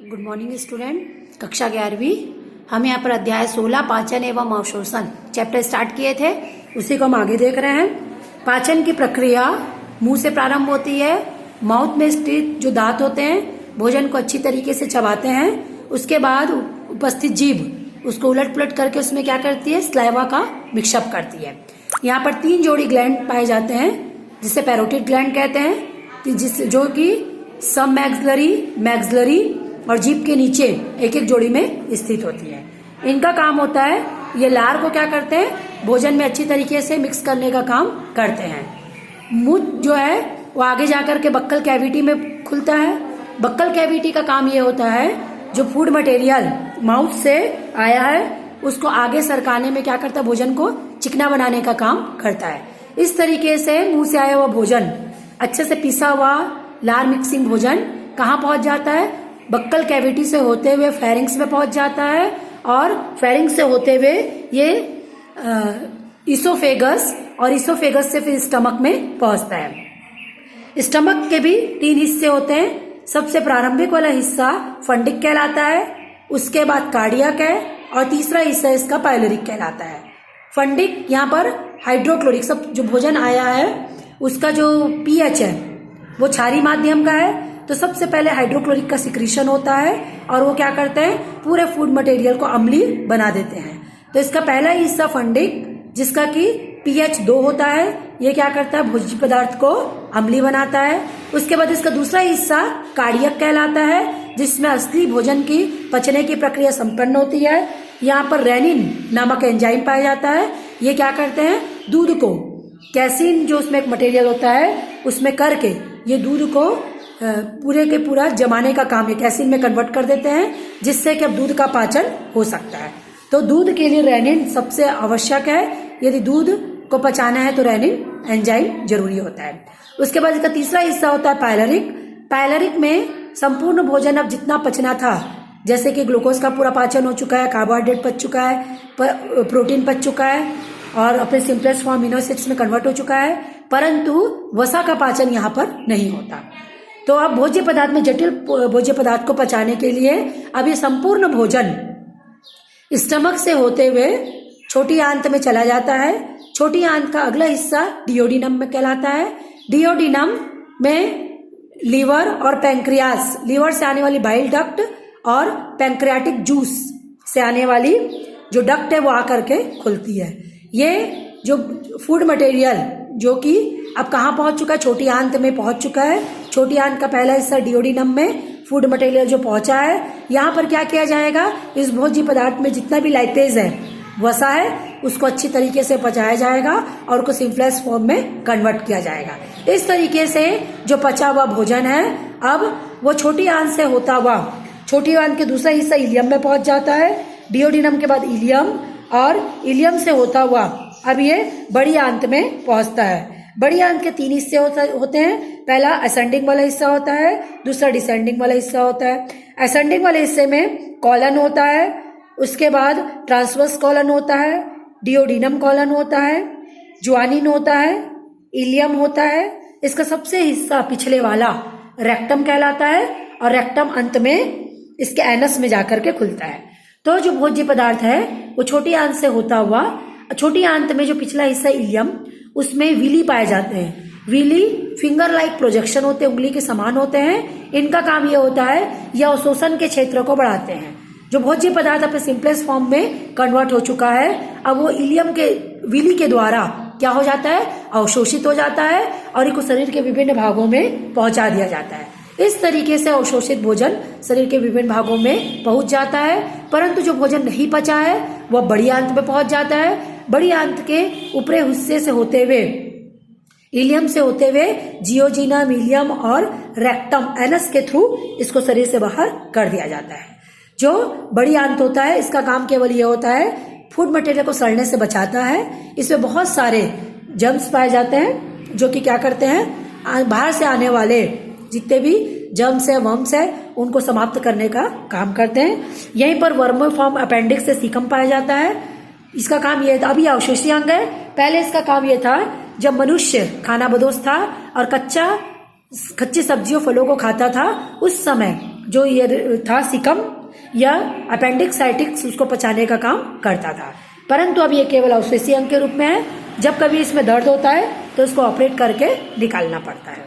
Good morning student. कक्षा 11वीं हम यहाँ पर अध्याय 16 पाचन एवं अवशोषण चैप्टर स्टार्ट किए थे, उसी को हम आगे देख रहे हैं। पाचन की प्रक्रिया मुंह से प्रारंभ होती है। माउथ में स्थित जो दांत होते हैं भोजन को अच्छी तरीके से चबाते हैं। उसके बाद उपस्थित जीभ उसको उलट पुलट करके उसमें क्या करती है, स्लाइवा का मिक्सअप करती है। यहाँ पर 3 जोड़ी ग्लैंड पाए जाते हैं जिसे पैरोटिड ग्लैंड कहते हैं, जो कि सब मैक्सिलरी और जीभ के नीचे एक एक जोड़ी में स्थित होती है। इनका काम होता है, ये लार को क्या करते हैं, भोजन में अच्छी तरीके से मिक्स करने का काम करते हैं। मुंह जो है वो आगे जाकर के बक्कल कैविटी में खुलता है। बक्कल कैविटी का काम ये होता है, जो फूड मटेरियल माउथ से आया है उसको आगे सरकाने में क्या करता है, भोजन को चिकना बनाने का काम करता है। इस तरीके से मुंह से आया हुआ भोजन अच्छे से पिसा हुआ लार मिक्सिंग भोजन कहाँ पहुंच जाता है, बक्कल कैविटी से होते हुए फेरिंग्स में पहुंच जाता है और फेरिंग्स से होते हुए ये इसोफेगस और इसोफेगस से फिर स्टमक में पहुंचता है। स्टमक के भी 3 हिस्से होते हैं। सबसे प्रारंभिक वाला हिस्सा फंडिक कहलाता है, उसके बाद कार्डियक है और तीसरा हिस्सा इसका पाइलोरिक कहलाता है। फंडिक यहाँ पर हाइड्रोक्लोरिक, सब जो भोजन आया है उसका जो पीएच है वो क्षारीय माध्यम का है, तो सबसे पहले हाइड्रोक्लोरिक का सिक्रीशन होता है और वो क्या करते हैं, पूरे फूड मटेरियल को अम्लीय बना देते हैं। तो इसका पहला हिस्सा फंडिक जिसका कि पीएच 2 होता है, ये क्या करता है, भोज्य पदार्थ को अम्लीय बनाता है। उसके बाद इसका दूसरा हिस्सा कार्डियक कहलाता है, जिसमें असली भोजन की पचने की प्रक्रिया संपन्न होती है। यहाँ पर रेनिन नामक एंजाइम पाया जाता है। ये क्या करते हैं, दूध को कैसीन जो उसमें एक मटेरियल होता है उसमें करके ये दूध को पूरे के पूरा जमाने का काम ये कैसीन में कन्वर्ट कर देते हैं, जिससे कि अब दूध का पाचन हो सकता है। तो दूध के लिए रेनिन सबसे आवश्यक है। यदि दूध को पचाना है तो रेनिन एंजाइम जरूरी होता है। उसके बाद इसका तीसरा हिस्सा होता है पाइलरिक। पाइलरिक में संपूर्ण भोजन अब जितना पचना था, जैसे कि ग्लूकोज का पूरा पाचन हो चुका है, कार्बोहाइड्रेट पच चुका है, प्रोटीन पच चुका है और अपने सिंपलेस्ट फॉर्म अमीनो एसिड्स में कन्वर्ट हो चुका है, परंतु वसा का पाचन यहाँ पर नहीं होता। तो अब भोज्य पदार्थ में जटिल भोज्य पदार्थ को पचाने के लिए अब ये संपूर्ण भोजन स्टमक से होते हुए छोटी आंत में चला जाता है। छोटी आंत का अगला हिस्सा डियोडिनम में कहलाता है। डियोडिनम में लीवर और पैंक्रियास, लीवर से आने वाली बाइल डक्ट और पैंक्रियाटिक जूस से आने वाली जो डक्ट है वो आकर के खुलती है। ये जो फूड मटेरियल जो कि अब कहाँ पहुंच चुका है, छोटी आंत में पहुंच चुका है। छोटी आंत का पहला हिस्सा डियोडिनम में फूड मटेरियल जो पहुंचा है, यहाँ पर क्या किया जाएगा, इस भोज्य पदार्थ में जितना भी लाइपेज है, वसा है, उसको अच्छी तरीके से पचाया जाएगा और उसको सिंपलेस्ट फॉर्म में कन्वर्ट किया जाएगा। इस तरीके से जो पचा हुआ भोजन है अब वो छोटी आंत से होता हुआ छोटी आंत के दूसरा हिस्सा इलियम में पहुंच जाता है। डियोडिनम के बाद इलियम और इलियम से होता हुआ अब ये बड़ी आंत में पहुंचता है। बड़ी आंत के 3 हिस्से होते हैं। पहला असेंडिंग वाला हिस्सा होता है, दूसरा डिसेंडिंग वाला हिस्सा होता है। असेंडिंग वाले हिस्से में कॉलन होता है, उसके बाद ट्रांसवर्स कॉलन होता है, डियोडिनम कॉलन होता है, ज्वानिन होता है, इलियम होता है। इसका सबसे हिस्सा पिछले वाला रेक्टम कहलाता है और रेक्टम अंत में इसके एनस में जाकर के खुलता है। तो जो भोज्य पदार्थ है वो छोटी आंत से होता हुआ, छोटी आंत में जो पिछला हिस्सा इलियम, उसमें विली पाए जाते हैं। विली फिंगर लाइक प्रोजेक्शन होते हैं, उंगली के समान होते हैं। इनका काम ये होता है, यह अवशोषण के क्षेत्र को बढ़ाते हैं। जो भोज्य पदार्थ अपने सिंपलेस्ट फॉर्म में कन्वर्ट हो चुका है, अब वो इलियम के विली के द्वारा क्या हो जाता है, अवशोषित हो जाता है और इनको शरीर के विभिन्न भागों में पहुंचा दिया जाता है। इस तरीके से अवशोषित भोजन शरीर के विभिन्न भागों में पहुंच जाता है। परंतु जो भोजन नहीं पचा है वह बड़ी आंत में पहुंच जाता है। बड़ी आंत के ऊपरी हिस्से से होते हुए, इलियम से होते हुए जियोजिनम, इलियम और रेक्टम एनस के थ्रू इसको शरीर से बाहर कर दिया जाता है। जो बड़ी आंत होता है इसका काम केवल ये होता है, फूड मटेरियल को सड़ने से बचाता है। इसमें बहुत सारे जर्म्स पाए जाते हैं जो कि क्या करते हैं, बाहर से आने वाले जितने भी जर्म्स है, वर्म्स है, उनको समाप्त करने का काम करते हैं। यहीं पर वर्मोफॉर्म अपेंडिक्स से सीकम पाया जाता है। इसका काम ये था, अभी अवशोषी अंग है। पहले इसका काम ये था, जब मनुष्य खाना बदोश था और कच्ची सब्जियों फलों को खाता था, उस समय जो ये था सिकम या अपेंडिक्साइटिक्स उसको पचाने का काम करता था, परंतु अब ये केवल अवशेषीय अंग के रूप में है। जब कभी इसमें दर्द होता है तो इसको ऑपरेट करके निकालना पड़ता है।